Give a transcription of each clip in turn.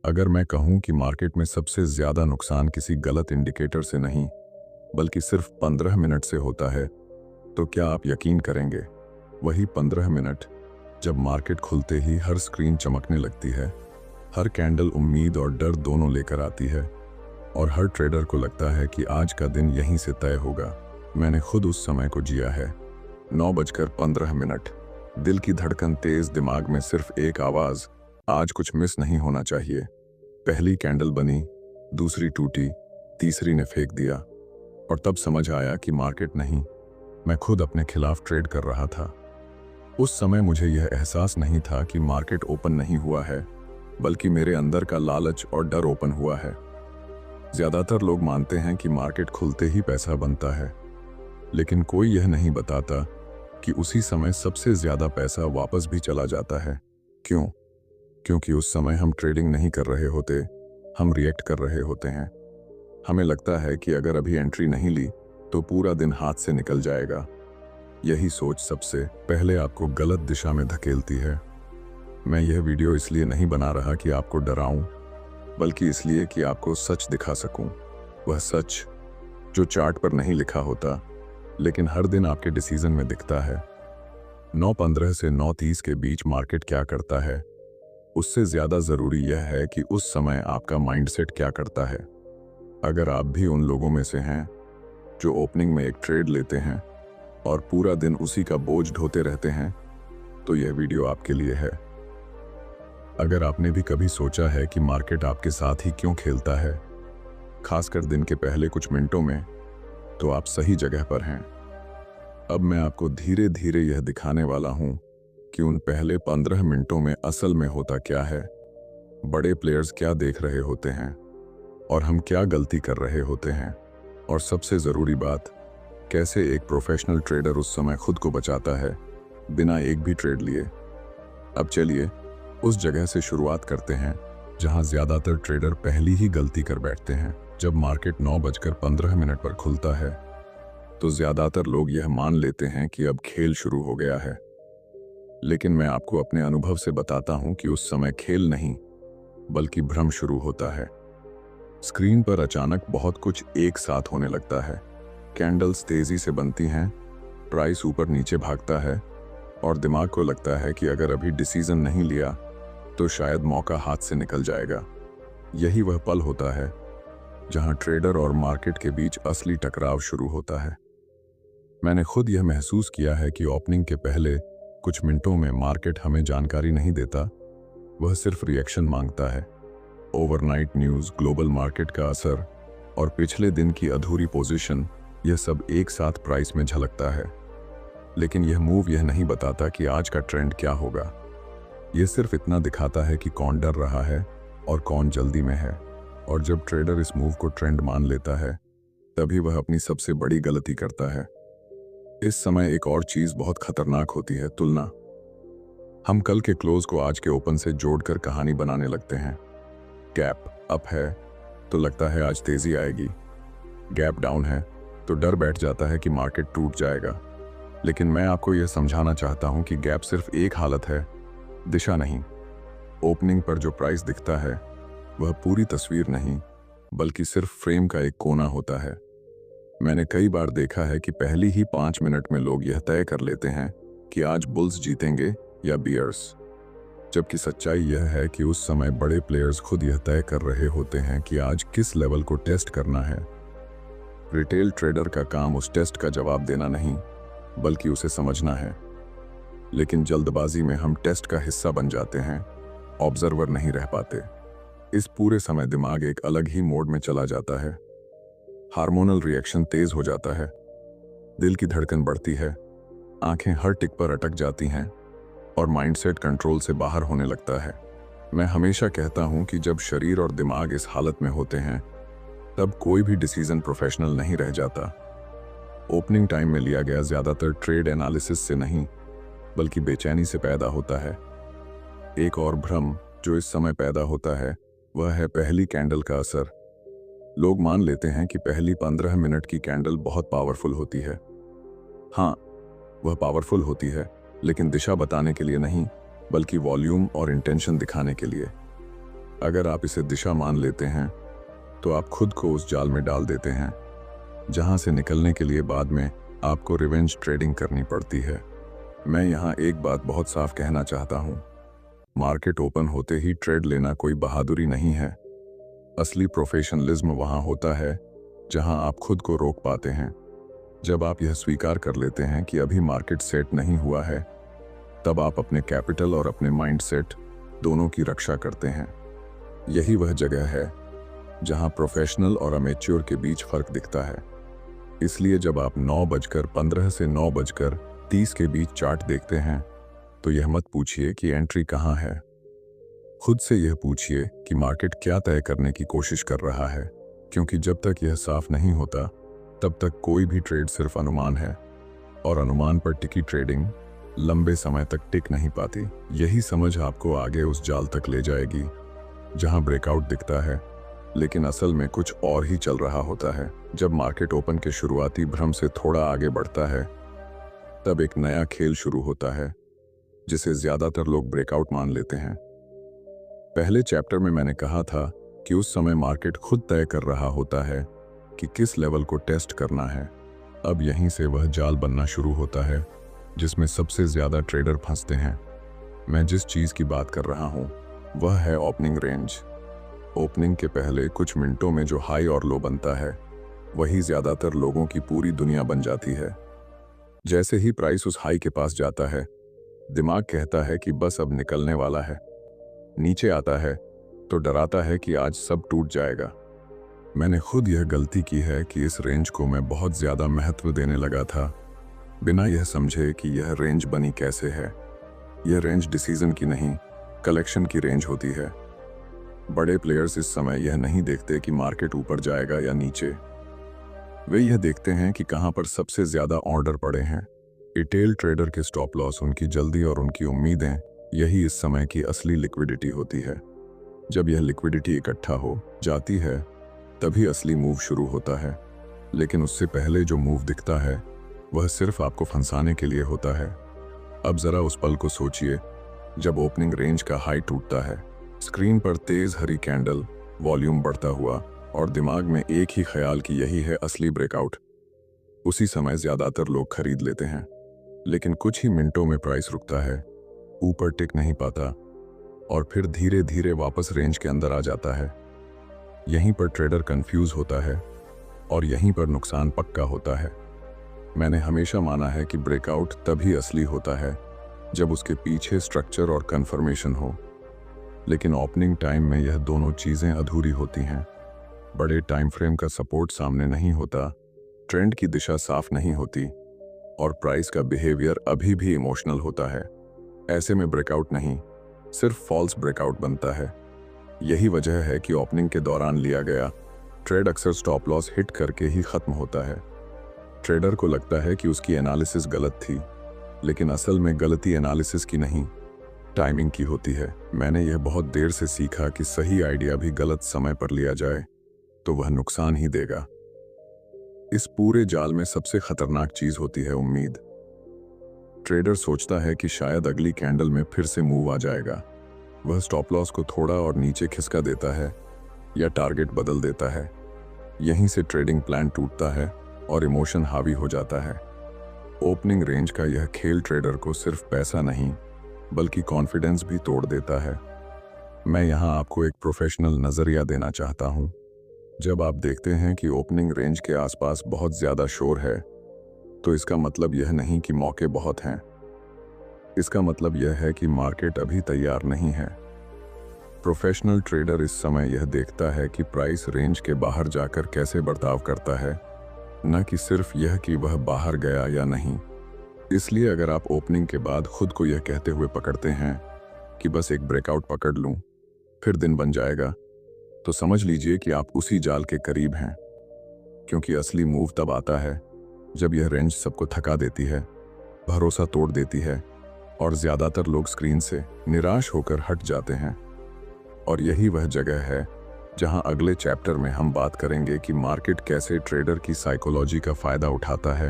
अगर मैं कहूं कि मार्केट में सबसे ज्यादा नुकसान किसी गलत इंडिकेटर से नहीं बल्कि सिर्फ 15 मिनट से होता है, तो क्या आप यकीन करेंगे? वही 15 मिनट जब मार्केट खुलते ही हर स्क्रीन चमकने लगती है, हर कैंडल उम्मीद और डर दोनों लेकर आती है और हर ट्रेडर को लगता है कि आज का दिन यहीं से तय होगा। मैंने खुद उस समय को जिया है। 9:15, दिल की धड़कन तेज, दिमाग में सिर्फ एक आवाज, आज कुछ मिस नहीं होना चाहिए। पहली कैंडल बनी, दूसरी टूटी, तीसरी ने फेंक दिया और तब समझ आया कि मार्केट नहीं, मैं खुद अपने खिलाफ ट्रेड कर रहा था। उस समय मुझे यह एहसास नहीं था कि मार्केट ओपन नहीं हुआ है, बल्कि मेरे अंदर का लालच और डर ओपन हुआ है। ज्यादातर लोग मानते हैं कि मार्केट खुलते ही पैसा बनता है, लेकिन कोई यह नहीं बताता कि उसी समय सबसे ज्यादा पैसा वापस भी चला जाता है। क्यों? क्योंकि उस समय हम ट्रेडिंग नहीं कर रहे होते, हम रिएक्ट कर रहे होते हैं। हमें लगता है कि अगर अभी एंट्री नहीं ली तो पूरा दिन हाथ से निकल जाएगा। यही सोच सबसे पहले आपको गलत दिशा में धकेलती है। मैं यह वीडियो इसलिए नहीं बना रहा कि आपको डराऊं, बल्कि इसलिए कि आपको सच दिखा सकूं। वह सच जो चार्ट पर नहीं लिखा होता, लेकिन हर दिन आपके डिसीजन में दिखता है। 9:15 से 9:30 के बीच मार्केट क्या करता है, उससे ज्यादा जरूरी यह है कि उस समय आपका माइंडसेट क्या करता है। अगर आप भी उन लोगों में से हैं जो ओपनिंग में एक ट्रेड लेते हैं और पूरा दिन उसी का बोझ ढोते रहते हैं, तो यह वीडियो आपके लिए है। अगर आपने भी कभी सोचा है कि मार्केट आपके साथ ही क्यों खेलता है, खासकर दिन के पहले कुछ मिनटों में, तो आप सही जगह पर हैं। अब मैं आपको धीरे धीरे यह दिखाने वाला हूं कि उन पहले 15 मिनटों में असल में होता क्या है, बड़े प्लेयर्स क्या देख रहे होते हैं और हम क्या गलती कर रहे होते हैं, और सबसे ज़रूरी बात, कैसे एक प्रोफेशनल ट्रेडर उस समय खुद को बचाता है बिना एक भी ट्रेड लिए। अब चलिए उस जगह से शुरुआत करते हैं जहां ज़्यादातर ट्रेडर पहली ही गलती कर बैठते हैं। जब मार्केट 9:15 पर खुलता है तो ज़्यादातर लोग यह मान लेते हैं कि अब खेल शुरू हो गया है, लेकिन मैं आपको अपने अनुभव से बताता हूं कि उस समय खेल नहीं बल्कि भ्रम शुरू होता है। स्क्रीन पर अचानक बहुत कुछ एक साथ होने लगता है। कैंडल्स तेजी से बनती हैं, प्राइस ऊपर नीचे भागता है और दिमाग को लगता है कि अगर अभी डिसीजन नहीं लिया तो शायद मौका हाथ से निकल जाएगा। यही वह पल होता है जहां ट्रेडर और मार्केट के बीच असली टकराव शुरू होता है। मैंने खुद यह महसूस किया है कि ओपनिंग के पहले कुछ मिनटों में मार्केट हमें जानकारी नहीं देता, वह सिर्फ रिएक्शन मांगता है। ओवरनाइट न्यूज़, ग्लोबल मार्केट का असर और पिछले दिन की अधूरी पोजीशन, यह सब एक साथ प्राइस में झलकता है। लेकिन यह मूव यह नहीं बताता कि आज का ट्रेंड क्या होगा। यह सिर्फ इतना दिखाता है कि कौन डर रहा है और कौन जल्दी में है। और जब ट्रेडर इस मूव को ट्रेंड मान लेता है, तभी वह अपनी सबसे बड़ी गलती करता है। इस समय एक और चीज बहुत खतरनाक होती है, तुलना। हम कल के क्लोज को आज के ओपन से जोड़कर कहानी बनाने लगते हैं। गैप अप है तो लगता है आज तेजी आएगी, गैप डाउन है तो डर बैठ जाता है कि मार्केट टूट जाएगा। लेकिन मैं आपको यह समझाना चाहता हूं कि गैप सिर्फ एक हालत है, दिशा नहीं। ओपनिंग पर जो प्राइस दिखता है वह पूरी तस्वीर नहीं, बल्कि सिर्फ फ्रेम का एक कोना होता है। मैंने कई बार देखा है कि पहली ही 5 मिनट में लोग यह तय कर लेते हैं कि आज बुल्स जीतेंगे या बियर्स, जबकि सच्चाई यह है कि उस समय बड़े प्लेयर्स खुद यह तय कर रहे होते हैं कि आज किस लेवल को टेस्ट करना है। रिटेल ट्रेडर का काम उस टेस्ट का जवाब देना नहीं, बल्कि उसे समझना है। लेकिन जल्दबाजी में हम टेस्ट का हिस्सा बन जाते हैं, ऑब्जर्वर नहीं रह पाते। इस पूरे समय दिमाग एक अलग ही मोड में चला जाता है। हार्मोनल रिएक्शन तेज हो जाता है, दिल की धड़कन बढ़ती है, आंखें हर टिक पर अटक जाती हैं और माइंडसेट कंट्रोल से बाहर होने लगता है। मैं हमेशा कहता हूं कि जब शरीर और दिमाग इस हालत में होते हैं, तब कोई भी डिसीजन प्रोफेशनल नहीं रह जाता। ओपनिंग टाइम में लिया गया ज्यादातर ट्रेड एनालिसिस से नहीं, बल्कि बेचैनी से पैदा होता है। एक और भ्रम जो इस समय पैदा होता है वह है पहली कैंडल का असर। लोग मान लेते हैं कि पहली 15 मिनट की कैंडल बहुत पावरफुल होती है। हाँ, वह पावरफुल होती है, लेकिन दिशा बताने के लिए नहीं, बल्कि वॉल्यूम और इंटेंशन दिखाने के लिए। अगर आप इसे दिशा मान लेते हैं तो आप खुद को उस जाल में डाल देते हैं जहां से निकलने के लिए बाद में आपको रिवेंज ट्रेडिंग करनी पड़ती है। मैं यहाँ एक बात बहुत साफ कहना चाहता हूँ, मार्केट ओपन होते ही ट्रेड लेना कोई बहादुरी नहीं है। असली प्रोफेशनलिज्म वहाँ होता है जहाँ आप खुद को रोक पाते हैं। जब आप यह स्वीकार कर लेते हैं कि अभी मार्केट सेट नहीं हुआ है, तब आप अपने कैपिटल और अपने माइंडसेट दोनों की रक्षा करते हैं। यही वह जगह है जहाँ प्रोफेशनल और अमेच्योर के बीच फर्क दिखता है। इसलिए जब आप 9:15 से 9:30 के बीच चार्ट देखते हैं तो यह मत पूछिए कि एंट्री कहाँ है। खुद से यह पूछिए कि मार्केट क्या तय करने की कोशिश कर रहा है, क्योंकि जब तक यह साफ नहीं होता तब तक कोई भी ट्रेड सिर्फ अनुमान है, और अनुमान पर टिकी ट्रेडिंग लंबे समय तक टिक नहीं पाती। यही समझ आपको आगे उस जाल तक ले जाएगी जहां ब्रेकआउट दिखता है लेकिन असल में कुछ और ही चल रहा होता है। जब मार्केट ओपन के शुरुआती भ्रम से थोड़ा आगे बढ़ता है तब एक नया खेल शुरू होता है जिसे ज्यादातर लोग ब्रेकआउट मान लेते हैं। पहले चैप्टर में मैंने कहा था कि उस समय मार्केट खुद तय कर रहा होता है कि किस लेवल को टेस्ट करना है। अब यहीं से वह जाल बनना शुरू होता है जिसमें सबसे ज्यादा ट्रेडर फंसते हैं। मैं जिस चीज की बात कर रहा हूं वह है ओपनिंग रेंज। ओपनिंग के पहले कुछ मिनटों में जो हाई और लो बनता है वही ज्यादातर लोगों की पूरी दुनिया बन जाती है। जैसे ही प्राइस उस हाई के पास जाता है, दिमाग कहता है कि बस अब निकलने वाला है। नीचे आता है तो डराता है कि आज सब टूट जाएगा। मैंने खुद यह गलती की है कि इस रेंज को मैं बहुत ज्यादा महत्व देने लगा था, बिना यह समझे कि यह रेंज बनी कैसे है। यह रेंज डिसीजन की नहीं, कलेक्शन की रेंज होती है। बड़े प्लेयर्स इस समय यह नहीं देखते कि मार्केट ऊपर जाएगा या नीचे। वे यह देखते हैं कि कहां पर सबसे ज्यादा ऑर्डर पड़े हैं। रिटेल ट्रेडर के स्टॉप लॉस, उनकी जल्दी और उनकी उम्मीदें, यही इस समय की असली लिक्विडिटी होती है। जब यह लिक्विडिटी इकट्ठा हो जाती है तभी असली मूव शुरू होता है, लेकिन उससे पहले जो मूव दिखता है वह सिर्फ आपको फंसाने के लिए होता है। अब जरा उस पल को सोचिए जब ओपनिंग रेंज का हाई टूटता है। स्क्रीन पर तेज हरी कैंडल, वॉल्यूम बढ़ता हुआ और दिमाग में एक ही ख्याल कि यही है असली ब्रेकआउट। उसी समय ज्यादातर लोग खरीद लेते हैं, लेकिन कुछ ही मिनटों में प्राइस रुकता है, ऊपर टिक नहीं पाता और फिर धीरे धीरे वापस रेंज के अंदर आ जाता है। यहीं पर ट्रेडर कंफ्यूज होता है और यहीं पर नुकसान पक्का होता है। मैंने हमेशा माना है कि ब्रेकआउट तभी असली होता है जब उसके पीछे स्ट्रक्चर और कंफर्मेशन हो, लेकिन ओपनिंग टाइम में यह दोनों चीजें अधूरी होती हैं। बड़े टाइम फ्रेम का सपोर्ट सामने नहीं होता, ट्रेंड की दिशा साफ नहीं होती और प्राइस का बिहेवियर अभी भी इमोशनल होता है। ऐसे में ब्रेकआउट नहीं, सिर्फ फॉल्स ब्रेकआउट बनता है। यही वजह है कि ओपनिंग के दौरान लिया गया ट्रेड अक्सर स्टॉप लॉस हिट करके ही खत्म होता है। ट्रेडर को लगता है कि उसकी एनालिसिस गलत थी, लेकिन असल में गलती एनालिसिस की नहीं, टाइमिंग की होती है। मैंने यह बहुत देर से सीखा कि सही आइडिया भी गलत समय पर लिया जाए तो वह नुकसान ही देगा। इस पूरे जाल में सबसे खतरनाक चीज होती है उम्मीद। ट्रेडर सोचता है कि शायद अगली कैंडल में फिर से मूव आ जाएगा। वह स्टॉप लॉस को थोड़ा और नीचे खिसका देता है या टारगेट बदल देता है। यहीं से ट्रेडिंग प्लान टूटता है और इमोशन हावी हो जाता है। ओपनिंग रेंज का यह खेल ट्रेडर को सिर्फ पैसा नहीं बल्कि कॉन्फिडेंस भी तोड़ देता है। मैं यहाँ आपको एक प्रोफेशनल नजरिया देना चाहता हूँ। जब आप देखते हैं कि ओपनिंग रेंज के आसपास बहुत ज्यादा शोर है तो इसका मतलब यह नहीं कि मौके बहुत हैं। इसका मतलब यह है कि मार्केट अभी तैयार नहीं है। प्रोफेशनल ट्रेडर इस समय यह देखता है कि प्राइस रेंज के बाहर जाकर कैसे बर्ताव करता है, न कि सिर्फ यह कि वह बाहर गया या नहीं। इसलिए अगर आप ओपनिंग के बाद खुद को यह कहते हुए पकड़ते हैं कि बस एक ब्रेकआउट पकड़ लूं, फिर दिन बन जाएगा, तो समझ लीजिए कि आप उसी जाल के करीब हैं। क्योंकि असली मूव तब आता है जब यह रेंज सबको थका देती है, भरोसा तोड़ देती है और ज्यादातर लोग स्क्रीन से निराश होकर हट जाते हैं। और यही वह जगह है जहां अगले चैप्टर में हम बात करेंगे कि मार्केट कैसे ट्रेडर की साइकोलॉजी का फायदा उठाता है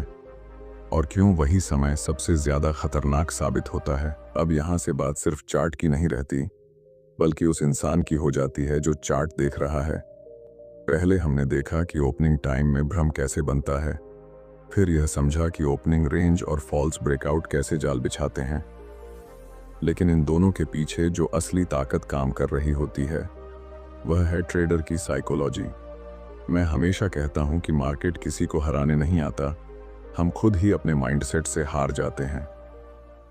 और क्यों वही समय सबसे ज्यादा खतरनाक साबित होता है। अब यहां से बात सिर्फ चार्ट की नहीं रहती, बल्कि उस इंसान की हो जाती है जो चार्ट देख रहा है। पहले हमने देखा कि ओपनिंग टाइम में भ्रम कैसे बनता है, फिर यह समझा कि ओपनिंग रेंज और फॉल्स ब्रेकआउट कैसे जाल बिछाते हैं। लेकिन इन दोनों के पीछे जो असली ताकत काम कर रही होती है वह है ट्रेडर की साइकोलॉजी। मैं हमेशा कहता हूं कि मार्केट किसी को हराने नहीं आता, हम खुद ही अपने माइंडसेट से हार जाते हैं।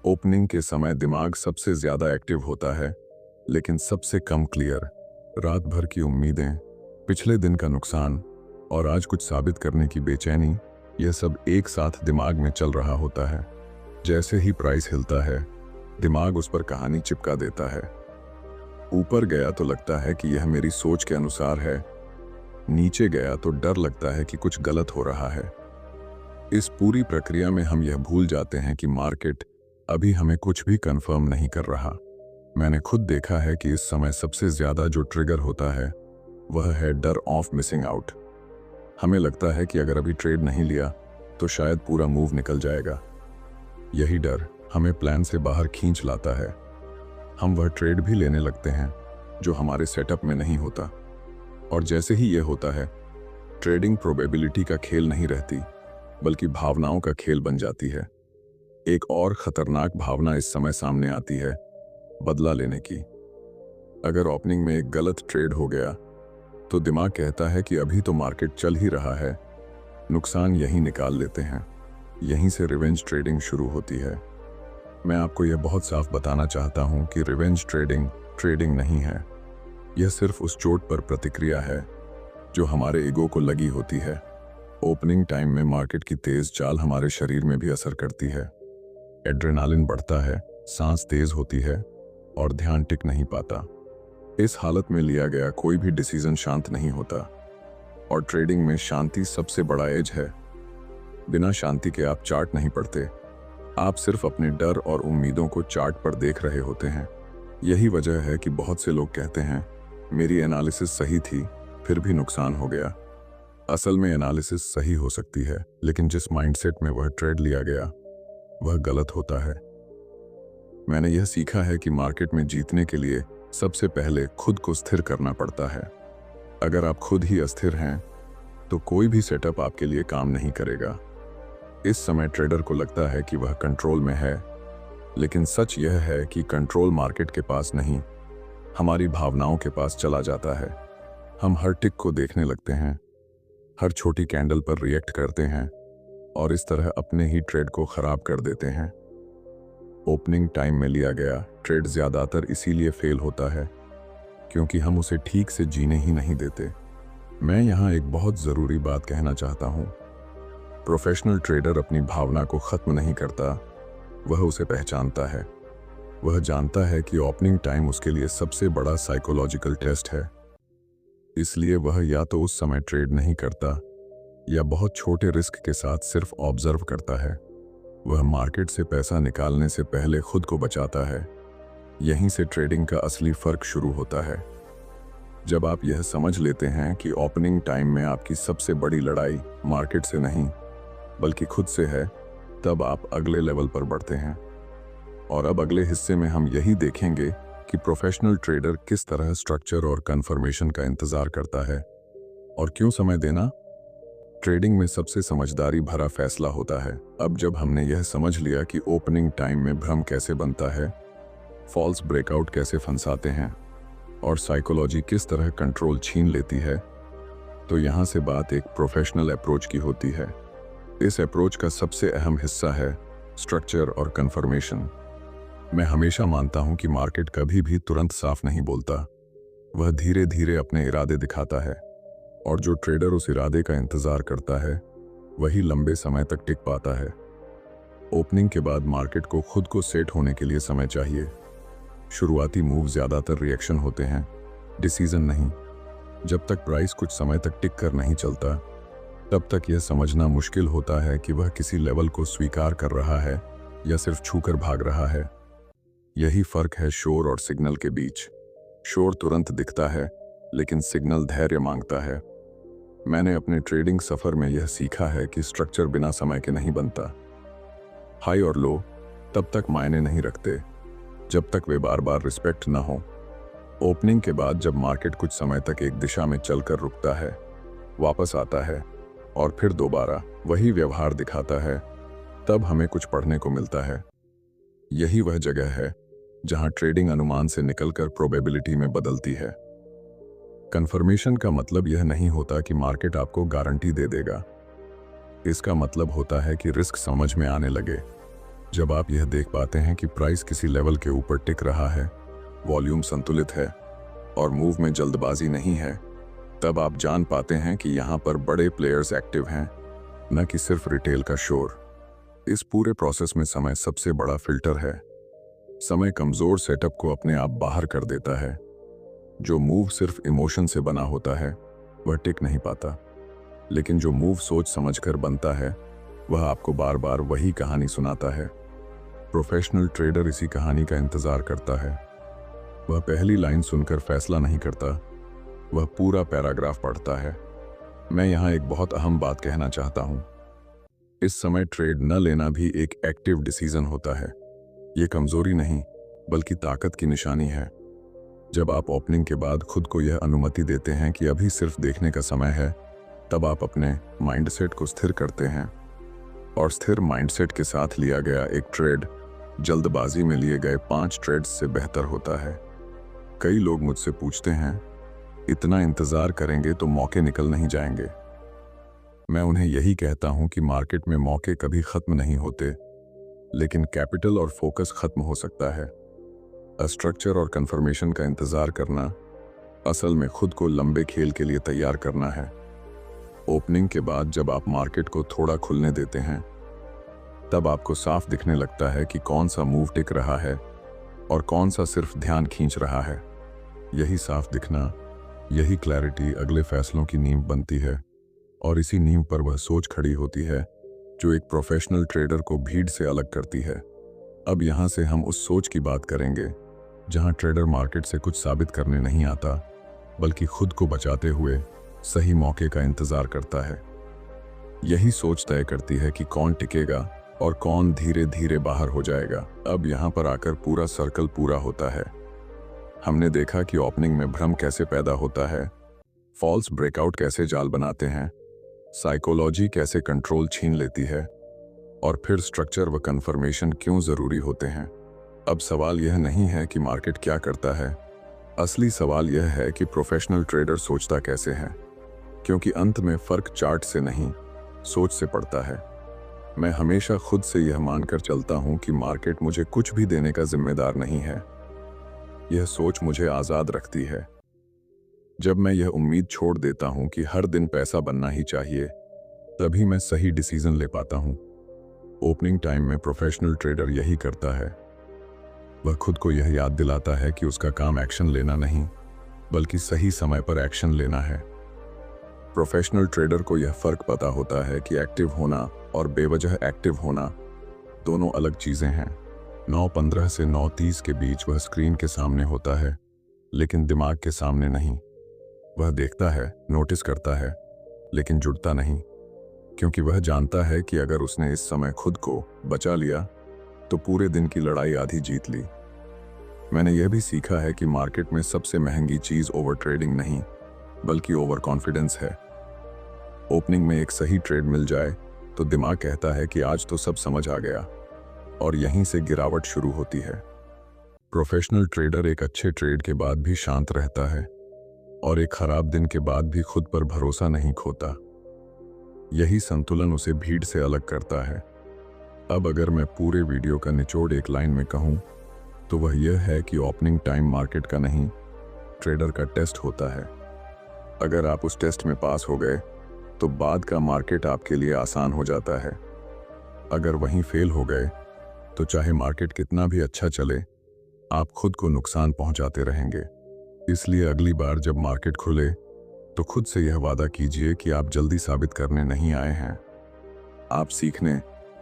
ओपनिंग के समय दिमाग सबसे ज्यादा एक्टिव होता है, लेकिन सबसे कम क्लियर। रात भर की उम्मीदें, पिछले दिन का नुकसान और आज कुछ साबित करने की बेचैनी, यह सब एक साथ दिमाग में चल रहा होता है। जैसे ही प्राइस हिलता है, दिमाग उस पर कहानी चिपका देता है। ऊपर गया तो लगता है कि यह मेरी सोच के अनुसार है, नीचे गया तो डर लगता है कि कुछ गलत हो रहा है। इस पूरी प्रक्रिया में हम यह भूल जाते हैं कि मार्केट अभी हमें कुछ भी कंफर्म नहीं कर रहा। मैंने खुद देखा है कि इस समय सबसे ज्यादा जो ट्रिगर होता है वह है डर ऑफ मिसिंग आउट। हमें लगता है कि अगर अभी ट्रेड नहीं लिया तो शायद पूरा मूव निकल जाएगा। यही डर हमें प्लान से बाहर खींच लाता है। हम वह ट्रेड भी लेने लगते हैं जो हमारे सेटअप में नहीं होता। और जैसे ही यह होता है, ट्रेडिंग प्रोबेबिलिटी का खेल नहीं रहती, बल्कि भावनाओं का खेल बन जाती है। एक और खतरनाक भावना इस समय सामने आती है, बदला लेने की। अगर ओपनिंग में एक गलत ट्रेड हो गया तो दिमाग कहता है कि अभी तो मार्केट चल ही रहा है, नुकसान यहीं निकाल लेते हैं। यहीं से रिवेंज ट्रेडिंग शुरू होती है। मैं आपको यह बहुत साफ बताना चाहता हूं कि रिवेंज ट्रेडिंग ट्रेडिंग नहीं है। यह सिर्फ उस चोट पर प्रतिक्रिया है जो हमारे ईगो को लगी होती है। ओपनिंग टाइम में मार्केट की तेज चाल हमारे शरीर में भी असर करती है। एड्रेनालिन बढ़ता है, सांस तेज होती है और ध्यान टिक नहीं पाता। इस हालत में लिया गया कोई भी डिसीजन शांत नहीं होता, और ट्रेडिंग में शांति सबसे बड़ा एज है। बिना शांति के आप चार्ट नहीं पढ़ते, आप सिर्फ अपने डर और उम्मीदों को चार्ट पर देख रहे होते हैं। यही वजह है कि बहुत से लोग कहते हैं मेरी एनालिसिस सही थी फिर भी नुकसान हो गया। असल में एनालिसिस सही हो सकती है, लेकिन जिस माइंडसेट में वह ट्रेड लिया गया वह गलत होता है। मैंने यह सीखा है कि मार्केट में जीतने के लिए सबसे पहले खुद को स्थिर करना पड़ता है। अगर आप खुद ही अस्थिर हैं तो कोई भी सेटअप आपके लिए काम नहीं करेगा। इस समय ट्रेडर को लगता है कि वह कंट्रोल में है, लेकिन सच यह है कि कंट्रोल मार्केट के पास नहीं, हमारी भावनाओं के पास चला जाता है। हम हर टिक को देखने लगते हैं, हर छोटी कैंडल पर रिएक्ट करते हैं और इस तरह अपने ही ट्रेड को खराब कर देते हैं। ओपनिंग टाइम में लिया गया ट्रेड ज्यादातर इसीलिए फेल होता है क्योंकि हम उसे ठीक से जीने ही नहीं देते। मैं यहाँ एक बहुत ज़रूरी बात कहना चाहता हूँ। प्रोफेशनल ट्रेडर अपनी भावना को ख़त्म नहीं करता, वह उसे पहचानता है। वह जानता है कि ओपनिंग टाइम उसके लिए सबसे बड़ा साइकोलॉजिकल टेस्ट है। इसलिए वह या तो उस समय ट्रेड नहीं करता या बहुत छोटे रिस्क के साथ सिर्फ ऑब्जर्व करता है। वह मार्केट से पैसा निकालने से पहले खुद को बचाता है। यहीं से ट्रेडिंग का असली फर्क शुरू होता है। जब आप यह समझ लेते हैं कि ओपनिंग टाइम में आपकी सबसे बड़ी लड़ाई मार्केट से नहीं बल्कि खुद से है, तब आप अगले लेवल पर बढ़ते हैं। और अब अगले हिस्से में हम यही देखेंगे कि प्रोफेशनल ट्रेडर किस तरह स्ट्रक्चर और कंफर्मेशन का इंतजार करता है और क्यों समय देना ट्रेडिंग में सबसे समझदारी भरा फैसला होता है। अब जब हमने यह समझ लिया कि ओपनिंग टाइम में भ्रम कैसे बनता है, फॉल्स ब्रेकआउट कैसे फंसाते हैं और साइकोलॉजी किस तरह कंट्रोल छीन लेती है, तो यहाँ से बात एक प्रोफेशनल अप्रोच की होती है। इस अप्रोच का सबसे अहम हिस्सा है स्ट्रक्चर और कंफर्मेशन। मैं हमेशा मानता हूं कि मार्केट कभी भी तुरंत साफ नहीं बोलता, वह धीरे धीरे अपने इरादे दिखाता है, और जो ट्रेडर उस इरादे का इंतजार करता है वही लंबे समय तक टिक पाता है। ओपनिंग के बाद मार्केट को खुद को सेट होने के लिए समय चाहिए। शुरुआती मूव ज्यादातर रिएक्शन होते हैं, डिसीजन नहीं। जब तक प्राइस कुछ समय तक टिक कर नहीं चलता, तब तक यह समझना मुश्किल होता है कि वह किसी लेवल को स्वीकार कर रहा है या सिर्फ छूकर भाग रहा है। यही फर्क है शोर और सिग्नल के बीच। शोर तुरंत दिखता है, लेकिन सिग्नल धैर्य मांगता है। मैंने अपने ट्रेडिंग सफर में यह सीखा है कि स्ट्रक्चर बिना समय के नहीं बनता। हाई और लो तब तक मायने नहीं रखते जब तक वे बार बार रिस्पेक्ट न हो। ओपनिंग के बाद जब मार्केट कुछ समय तक एक दिशा में चलकर रुकता है, वापस आता है और फिर दोबारा वही व्यवहार दिखाता है, तब हमें कुछ पढ़ने को मिलता है। यही वह जगह है जहां ट्रेडिंग अनुमान से निकलकर प्रोबेबिलिटी में बदलती है। कंफर्मेशन का मतलब यह नहीं होता कि मार्केट आपको गारंटी दे देगा। इसका मतलब होता है कि रिस्क समझ में आने लगे। जब आप यह देख पाते हैं कि प्राइस किसी लेवल के ऊपर टिक रहा है, वॉल्यूम संतुलित है और मूव में जल्दबाजी नहीं है, तब आप जान पाते हैं कि यहाँ पर बड़े प्लेयर्स एक्टिव हैं, न कि सिर्फ रिटेल का शोर। इस पूरे प्रोसेस में समय सबसे बड़ा फिल्टर है। समय कमजोर सेटअप को अपने आप बाहर कर देता है। जो मूव सिर्फ इमोशन से बना होता है वह टिक नहीं पाता, लेकिन जो मूव सोच समझकर बनता है वह आपको बार बार वही कहानी सुनाता है। प्रोफेशनल ट्रेडर इसी कहानी का इंतजार करता है। वह पहली लाइन सुनकर फैसला नहीं करता, वह पूरा पैराग्राफ पढ़ता है। मैं यहाँ एक बहुत अहम बात कहना चाहता हूँ। इस समय ट्रेड न लेना भी एक एक्टिव डिसीजन होता है। ये कमजोरी नहीं बल्कि ताकत की निशानी है। जब आप ओपनिंग के बाद खुद को यह अनुमति देते हैं कि अभी सिर्फ देखने का समय है, तब आप अपने माइंडसेट को स्थिर करते हैं। और स्थिर माइंडसेट के साथ लिया गया एक ट्रेड जल्दबाजी में लिए गए 5 ट्रेड्स से बेहतर होता है। कई लोग मुझसे पूछते हैं, इतना इंतजार करेंगे तो मौके निकल नहीं जाएंगे? मैं उन्हें यही कहता हूं कि मार्केट में मौके कभी खत्म नहीं होते, लेकिन कैपिटल और फोकस खत्म हो सकता है। स्ट्रक्चर और कंफर्मेशन का इंतजार करना असल में खुद को लंबे खेल के लिए तैयार करना है। ओपनिंग के बाद जब आप मार्केट को थोड़ा खुलने देते हैं, तब आपको साफ दिखने लगता है कि कौन सा मूव टिक रहा है और कौन सा सिर्फ ध्यान खींच रहा है। यही साफ दिखना, यही क्लैरिटी अगले फैसलों की नींव बनती है, और इसी नींव पर वह सोच खड़ी होती है जो एक प्रोफेशनल ट्रेडर को भीड़ से अलग करती है। अब यहाँ से हम उस सोच की बात करेंगे जहाँ ट्रेडर मार्केट से कुछ साबित करने नहीं आता, बल्कि खुद को बचाते हुए सही मौके का इंतजार करता है। यही सोच तय करती है कि कौन टिकेगा और कौन धीरे धीरे बाहर हो जाएगा। अब यहाँ पर आकर पूरा सर्कल पूरा होता है। हमने देखा कि ओपनिंग में भ्रम कैसे पैदा होता है, फॉल्स ब्रेकआउट कैसे जाल बनाते हैं, साइकोलॉजी कैसे कंट्रोल छीन लेती है, और फिर स्ट्रक्चर व कंफर्मेशन क्यों जरूरी होते हैं। अब सवाल यह नहीं है कि मार्केट क्या करता है, असली सवाल यह है कि प्रोफेशनल ट्रेडर सोचता कैसे है, क्योंकि अंत में फर्क चार्ट से नहीं, सोच से पड़ता है। मैं हमेशा खुद से यह मानकर चलता हूं कि मार्केट मुझे कुछ भी देने का जिम्मेदार नहीं है। यह सोच मुझे आजाद रखती है। जब मैं यह उम्मीद छोड़ देता हूं कि हर दिन पैसा बनना ही चाहिए, तभी मैं सही डिसीजन ले पाता हूं। ओपनिंग टाइम में प्रोफेशनल ट्रेडर यही करता है। वह खुद को यह याद दिलाता है कि उसका काम एक्शन लेना नहीं, बल्कि सही समय पर एक्शन लेना है। प्रोफेशनल ट्रेडर को यह फर्क पता होता है कि एक्टिव होना और बेवजह एक्टिव होना दोनों अलग चीजें हैं। 9:15 से 9:30 के बीच वह स्क्रीन के सामने होता है, लेकिन दिमाग के सामने नहीं। वह देखता है, नोटिस करता है, लेकिन जुड़ता नहीं, क्योंकि वह जानता है कि अगर उसने इस समय खुद को बचा लिया तो पूरे दिन की लड़ाई आधी जीत ली। मैंने यह भी सीखा है कि मार्केट में सबसे महंगी चीज ओवर ट्रेडिंग नहीं, बल्कि ओवर कॉन्फिडेंस है। ओपनिंग में एक सही ट्रेड मिल जाए तो दिमाग कहता है कि आज तो सब समझ आ गया, और यहीं से गिरावट शुरू होती है। प्रोफेशनल ट्रेडर एक अच्छे ट्रेड के बाद भी शांत रहता है और एक खराब दिन के बाद भी खुद पर भरोसा नहीं खोता। यही संतुलन उसे भीड़ से अलग करता है। अब अगर मैं पूरे वीडियो का निचोड़ एक लाइन में कहूं, तो वह यह है कि ओपनिंग टाइम मार्केट का नहीं, ट्रेडर का टेस्ट होता है। अगर आप उस टेस्ट में पास हो गए तो बाद का मार्केट आपके लिए आसान हो जाता है। अगर वहीं फेल हो गए तो चाहे मार्केट कितना भी अच्छा चले, आप खुद को नुकसान पहुंचाते रहेंगे। इसलिए अगली बार जब मार्केट खुले तो खुद से यह वादा कीजिए कि आप जल्दी साबित करने नहीं आए हैं। आप सीखने,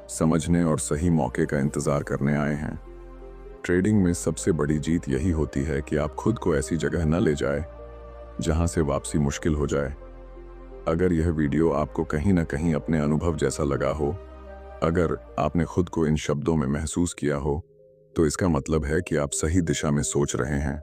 समझने और सही मौके का इंतजार करने आए हैं। ट्रेडिंग में सबसे बड़ी जीत यही होती है कि आप खुद को ऐसी जगह न ले जाए जहां से वापसी मुश्किल हो जाए। अगर यह वीडियो आपको कहीं ना कहीं अपने अनुभव जैसा लगा हो, अगर आपने खुद को इन शब्दों में महसूस किया हो, तो इसका मतलब है कि आप सही दिशा में सोच रहे हैं।